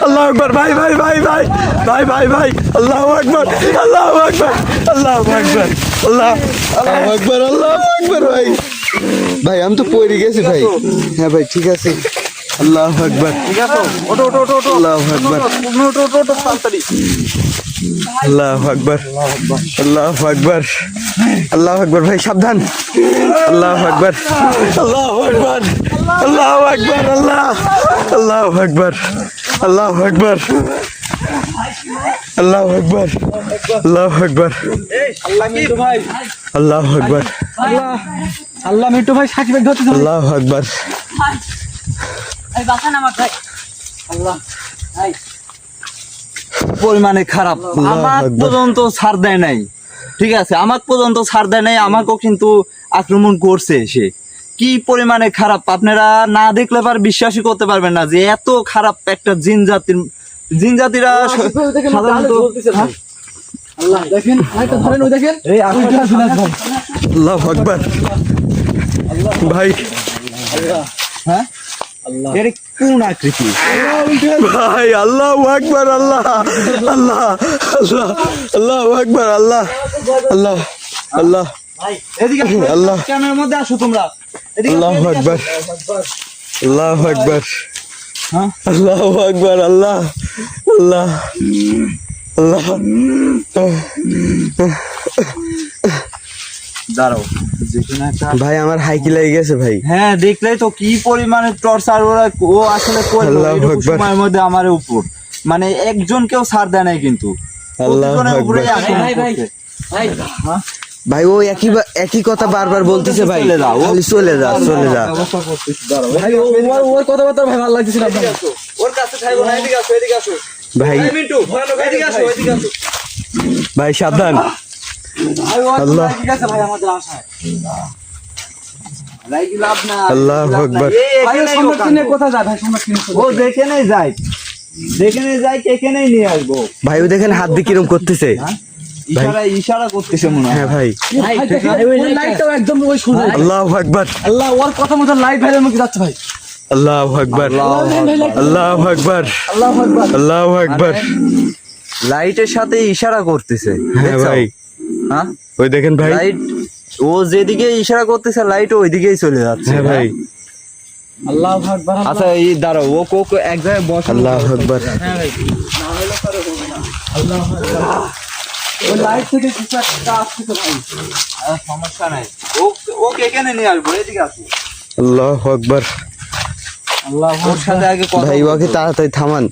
আল্লাহু আকবার ভাই ভাই ভাই ভাই ভাই ভাই ভাই আল্লাহু আকবার আল্লাহু আকবার আল্লাহু আকবার আল্লাহু আকবার আল্লাহু আকবার ভাই ভাই আমি তো পড়ে গেছি ভাই হ্যাঁ ভাই ঠিক আছে আল্লাহু আকবার ঠিক আছে ওঠো ওঠো ওঠো ওঠো আল্লাহু আকবার ওঠো ওঠো ওঠো তাড়াতাড়ি আল্লাহু আকবার আল্লাহু আকবার আল্লাহু আকবার ভাই সাবধান আল্লাহু আকবার আল্লাহু আকবার আল্লাহু আকবার আল্লাহু আকবার আল্লাহু আকবার আল্লাহু আকবার আল্লাহু আকবার আল্লাহ মিন্টু ভাই আল্লাহু আকবার আল্লাহ মিন্টু ভাই সাকিব ভাই ধরতে আল্লাহু আকবার এই বাঁচান আমার ভাই আল্লাহ ভাই পরিমাণে খারাপ আমার পর্যন্ত ছাড় দেয় নাই ঠিক আছে আমার পর্যন্ত ছাড় দেয় নাই আমাকেও কিন্তু আক্রমণ করছে সে কি পরিমাণে খারাপ আপনারা না দেখলে পার বিশ্বাসই করতে পারবেন না যে এত খারাপ একটা জিন জাতিরা সাধারণত আল্লাহ দেখেন ভাইটা ধরেন ওই দেখেন এই আকাশটা শুনেন ভাই আল্লাহু আকবার ভাই হ্যাঁ এর কোন আকৃতি ভাই আল্লাহু আকবার আল্লাহ আল্লাহ আল্লাহ আল্লাহু আকবার আল্লাহ আল্লাহ আল্লাহ ভাই এদিকে আসো, আল্লাহ। ক্যামেরার মধ্যে আসো তোমরা এদিকে আসো, আল্লাহু এদিকে আসো। আকবার আল্লাহু আকবার হ্যাঁ আল্লাহু আকবার আল্লাহ আল্লাহ আল্লাহ দাঁড়াও যেখানে একটা ভাই আমার হাইকি লেগে গেছে ভাই হ্যাঁ দেখলেই তো কি পরিমাণে টর্চার ওরা ও আসলে করলো আল্লাহু এটুকু আকবার। সময়ের মধ্যে আমার উপর মানে একজনকেও ছাড় দেয় নাই কিন্তু আল্লাহু প্রতিজনের উপরেই আকবার। আক্রমণ ভাই, ভাই, করছে। ভাই ভাই ও একই কথা বারবার বলতেছে ভাই চলে যাও। খালি চলে যা চলে যা ব্যবস্থা করতেছি, দাঁড়াও। ভাই ওর কথাবার্তা ভাই ভালো লাগতেছিল এদিকে আসো, ওর কাছে থাকবো না, এদিকে আসো, এদিকে আসো। ভাই এই মিন্টু, এদিকে আসো, এদিকে আসো। ভাই সাবধান ভাই, ও আল্লাহ। ঠিক আছে ভাই, আমাদের আশায়। রাইগি লাভ না, আল্লাহু লাভ না। আকবার। ভাই এখানেই সম্রাট ওখানে। কিনে কোথায় যায় ভাই সম্রাট কিনে ও যেখানেই যায় এখানেই নিয়ে আসবো ভাই ও দেখেন হাত দিয়ে কিরম করতেছে ইশারা করতেছে মনে হয় হ্যাঁ ভাই ভাই দেখেন ওই লাইটটাও একদম ওই সোজা আল্লাহু আকবার আল্লাহ ওর কথা মতো লাইট ভাইয়ের মুখে যাচ্ছে ভাই আল্লাহু আকবার আল্লাহু আকবার আল্লাহু আকবার আল্লাহু আকবার লাইটের সাথে ইশারা করতেছে হ্যাঁ দেখছো? ভাই হ্যাঁ ওই দেখেন ভাই লাইট ও যেদিকে ইশারা করতেছে লাইট ওইদিকেই চলে যাচ্ছে হ্যাঁ ভাই আল্লাহু আকবার আচ্ছা এই দাঁড়াও ও এক জায়গায় বস আল্লাহু আকবার ওই লাইট থেকে কিছু একটা আসছে তো ভাই সমস্যা নাই ওকে এখানে নিয়ে আসবো এদিকে আসো আল্লাহু আকবার আল্লাহ ওর সাথে আগে কথা ভাই বলবো। ওকে তাড়াতাড়ি থামান